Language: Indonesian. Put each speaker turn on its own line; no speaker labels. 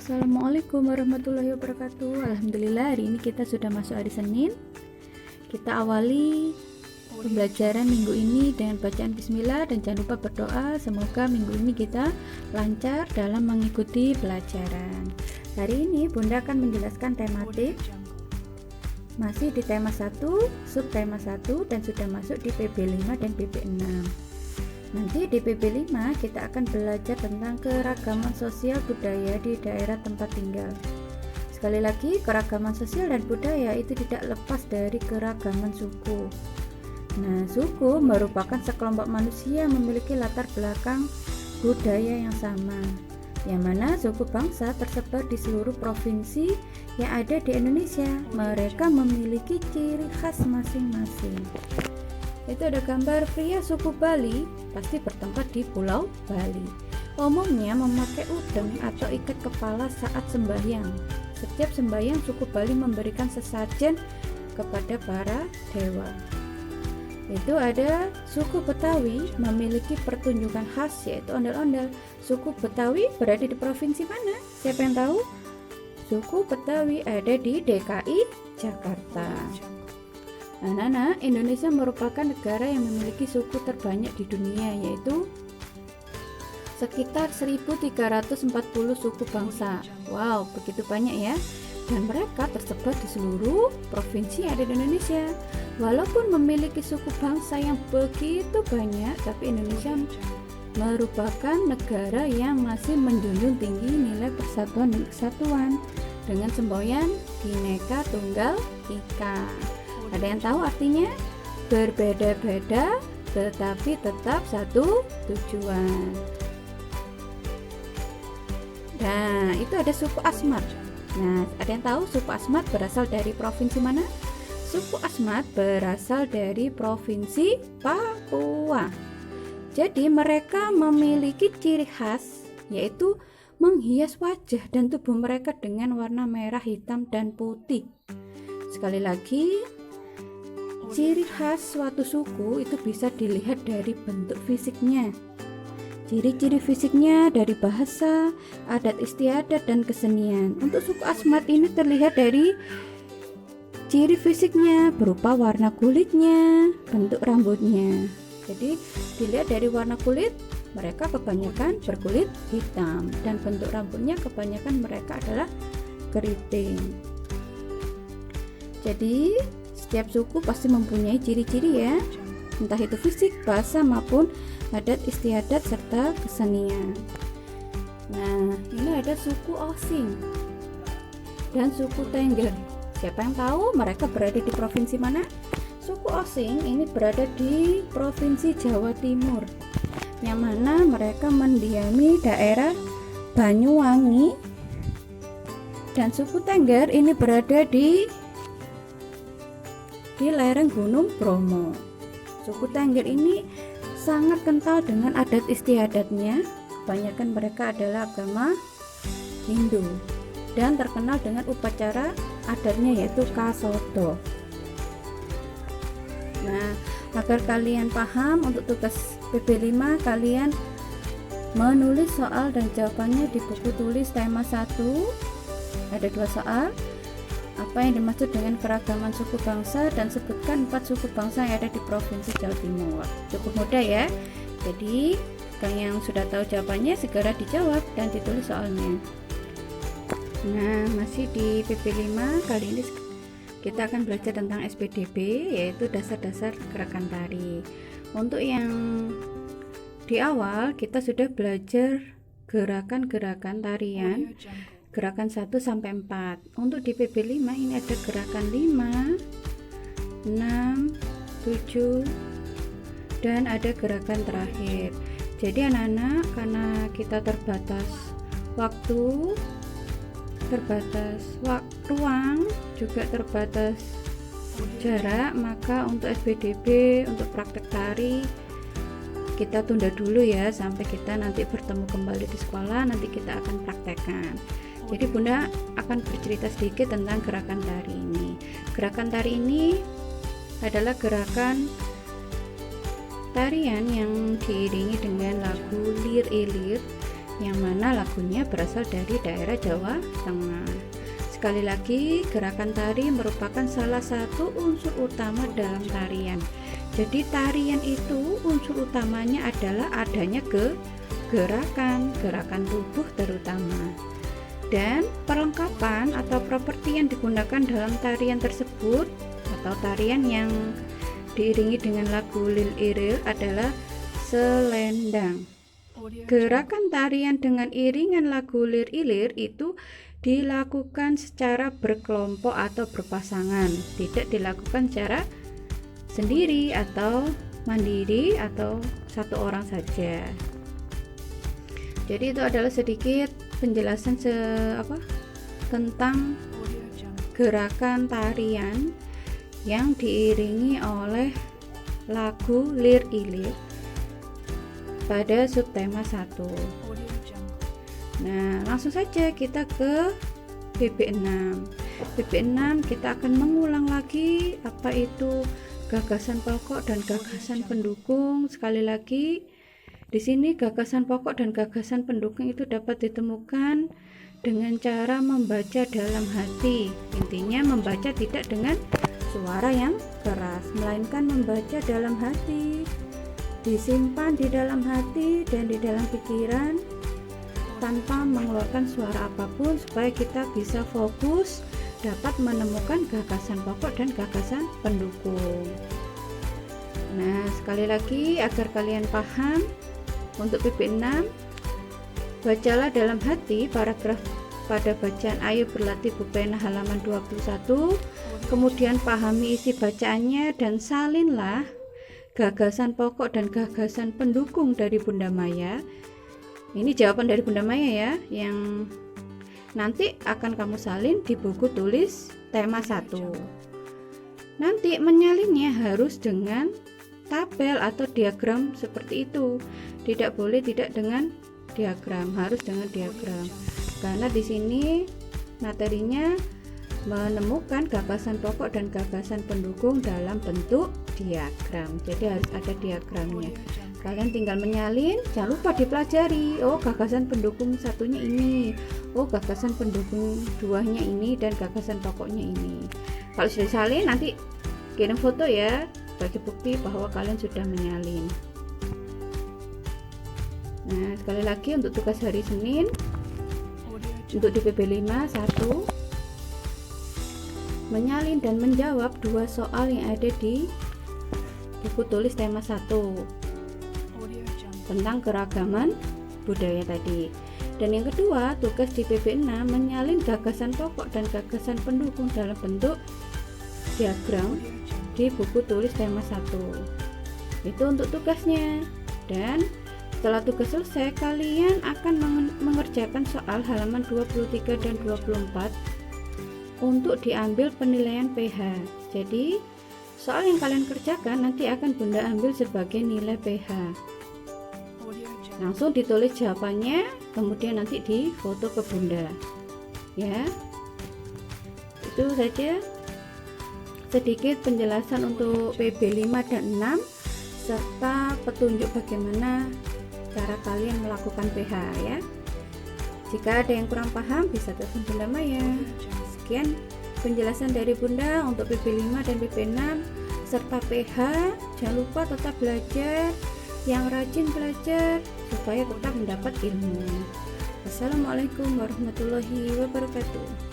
Assalamualaikum warahmatullahi wabarakatuh. Alhamdulillah hari ini kita sudah masuk hari Senin. Kita awali pembelajaran minggu ini dengan bacaan bismillah dan jangan lupa berdoa. Semoga minggu ini kita lancar dalam mengikuti pelajaran. Hari ini Bunda akan menjelaskan tematik. Masih di tema 1, subtema 1 dan sudah masuk di PB5 dan PB6. Nanti di PB5 kita akan belajar tentang keragaman sosial budaya di daerah tempat tinggal. Sekali lagi, keragaman sosial dan budaya itu tidak lepas dari keragaman suku. Nah, suku merupakan sekelompok manusia yang memiliki latar belakang budaya yang sama, yang mana suku bangsa tersebar di seluruh provinsi yang ada di Indonesia. Mereka memiliki ciri khas masing-masing. Itu ada gambar pria suku Bali pasti bertempat di Pulau Bali. Umumnya memakai udeng atau ikat kepala saat sembahyang. Setiap sembahyang suku Bali memberikan sesajen kepada para dewa. Itu ada suku Betawi memiliki pertunjukan khas yaitu ondel-ondel. Suku Betawi berada di provinsi mana? Siapa yang tahu? Suku Betawi ada di DKI Jakarta. Anak-anak, Indonesia merupakan negara yang memiliki suku terbanyak di dunia, yaitu sekitar 1340 suku bangsa. Wow, begitu banyak ya. Dan mereka tersebar di seluruh provinsi yang ada di Indonesia. Walaupun memiliki suku bangsa yang begitu banyak, tapi Indonesia merupakan negara yang masih menjunjung tinggi nilai persatuan dan kesatuan dengan semboyan Bhinneka Tunggal Ika. Ada yang tahu artinya? Berbeda-beda tetapi tetap satu tujuan. Nah, itu ada suku Asmat. Nah, ada yang tahu suku Asmat berasal dari provinsi mana? Suku Asmat berasal dari provinsi Papua. Jadi mereka memiliki ciri khas yaitu menghias wajah dan tubuh mereka dengan warna merah, hitam, dan putih. Sekali lagi, ciri khas suatu suku itu bisa dilihat dari bentuk fisiknya. Ciri-ciri fisiknya dari bahasa, adat istiadat, dan kesenian. Untuk suku Asmat ini terlihat dari ciri fisiknya berupa warna kulitnya, bentuk rambutnya. Jadi dilihat dari warna kulit, mereka kebanyakan berkulit hitam dan bentuk rambutnya kebanyakan mereka adalah keriting. Jadi setiap suku pasti mempunyai ciri-ciri ya, entah itu fisik, bahasa maupun adat istiadat serta kesenian. Nah, ini ada suku Osing dan suku Tengger. Siapa yang tahu mereka berada di provinsi mana? Suku Osing ini berada di provinsi Jawa Timur, yang mana mereka mendiami daerah Banyuwangi, dan suku Tengger ini berada di lereng Gunung Bromo. Suku Tengger ini sangat kental dengan adat istiadatnya. Kebanyakan mereka adalah agama Hindu dan terkenal dengan upacara adatnya yaitu Kasodo. Nah, agar kalian paham, untuk tugas PB5 kalian menulis soal dan jawabannya di buku tulis tema 1. Ada 2 soal. Apa yang dimaksud dengan keragaman suku bangsa, dan sebutkan 4 suku bangsa yang ada di provinsi Jawa Timur. Cukup mudah ya. Jadi yang sudah tahu jawabannya segera dijawab dan ditulis soalnya. Nah, masih di PB5 kali ini kita akan belajar tentang SPDB, yaitu dasar-dasar gerakan tari. Untuk yang di awal kita sudah belajar gerakan-gerakan tarian, gerakan 1 sampai 4. Untuk di PB5 ini ada gerakan 5, 6, 7 dan ada gerakan terakhir. Jadi anak-anak, karena kita terbatas waktu, terbatas ruang, juga terbatas jarak, maka untuk SPDB, untuk praktek tari kita tunda dulu ya, sampai kita nanti bertemu kembali di sekolah, nanti kita akan praktekkan. Jadi Bunda akan bercerita sedikit tentang gerakan tari ini. Gerakan tari ini adalah gerakan tarian yang diiringi dengan lagu lir-ilir yang mana lagunya berasal dari daerah Jawa Tengah. Sekali lagi, gerakan tari merupakan salah satu unsur utama dalam tarian. Jadi tarian itu unsur utamanya adalah adanya gerakan tubuh terutama. Dan perlengkapan atau properti yang digunakan dalam tarian tersebut atau tarian yang diiringi dengan lagu Lil Iril adalah selendang. Gerakan tarian dengan iringan lagu Lir Ilir itu dilakukan secara berkelompok atau berpasangan, tidak dilakukan secara sendiri atau mandiri atau satu orang saja. Jadi itu adalah sedikit penjelasan tentang gerakan tarian yang diiringi oleh lagu Lir Ilir pada subtema 1. Nah, langsung saja kita ke BB6. BB6 kita akan mengulang lagi apa itu gagasan pokok dan gagasan pendukung. Sekali lagi, di sini gagasan pokok dan gagasan pendukung itu dapat ditemukan dengan cara membaca dalam hati. Intinya membaca tidak dengan suara yang keras, melainkan membaca dalam hati. Disimpan di dalam hati dan di dalam pikiran tanpa mengeluarkan suara apapun supaya kita bisa fokus dapat menemukan gagasan pokok dan gagasan pendukung. Nah, sekali lagi agar kalian paham, untuk BB6 bacalah dalam hati paragraf pada bacaan Ayo Berlatih Pupena halaman 21, kemudian pahami isi bacaannya dan salinlah gagasan pokok dan gagasan pendukung dari Bunda Maya. Ini jawaban dari Bunda Maya ya, yang nanti akan kamu salin di buku tulis tema 1. Nanti menyalinnya harus dengan tabel atau diagram seperti itu. Tidak boleh tidak dengan diagram, harus dengan diagram. Karena di sini materinya menemukan gagasan pokok dan gagasan pendukung dalam bentuk diagram. Jadi harus ada diagramnya. Kalian tinggal menyalin, jangan lupa dipelajari. Oh, gagasan pendukung satunya ini. Oh, gagasan pendukung duanya ini dan gagasan pokoknya ini. Kalau sudah salin, nanti kirim foto ya sebagai bukti bahwa kalian sudah menyalin. Nah, sekali lagi untuk tugas hari Senin untuk di PB5 1, menyalin dan menjawab 2 soal yang ada di buku tulis tema 1 tentang keragaman budaya tadi. Dan yang kedua, tugas di PB6 menyalin gagasan pokok dan gagasan pendukung dalam bentuk diagram di buku tulis tema 1. Itu untuk tugasnya. Dan setelah tugas selesai, kalian akan mengerjakan soal halaman 23 dan 24 untuk diambil penilaian PH. Jadi soal yang kalian kerjakan nanti akan Bunda ambil sebagai nilai PH. Langsung ditulis jawabannya, kemudian nanti difoto ke Bunda. Ya, itu saja sedikit penjelasan untuk PB5 dan 6 serta petunjuk bagaimana cara kalian melakukan PH ya. Jika ada yang kurang paham bisa telepon Bunda Maya. Sekian penjelasan dari Bunda untuk PB5 dan PB6 serta PH. Jangan lupa tetap belajar, yang rajin belajar supaya tetap mendapat ilmu. Assalamualaikum warahmatullahi wabarakatuh.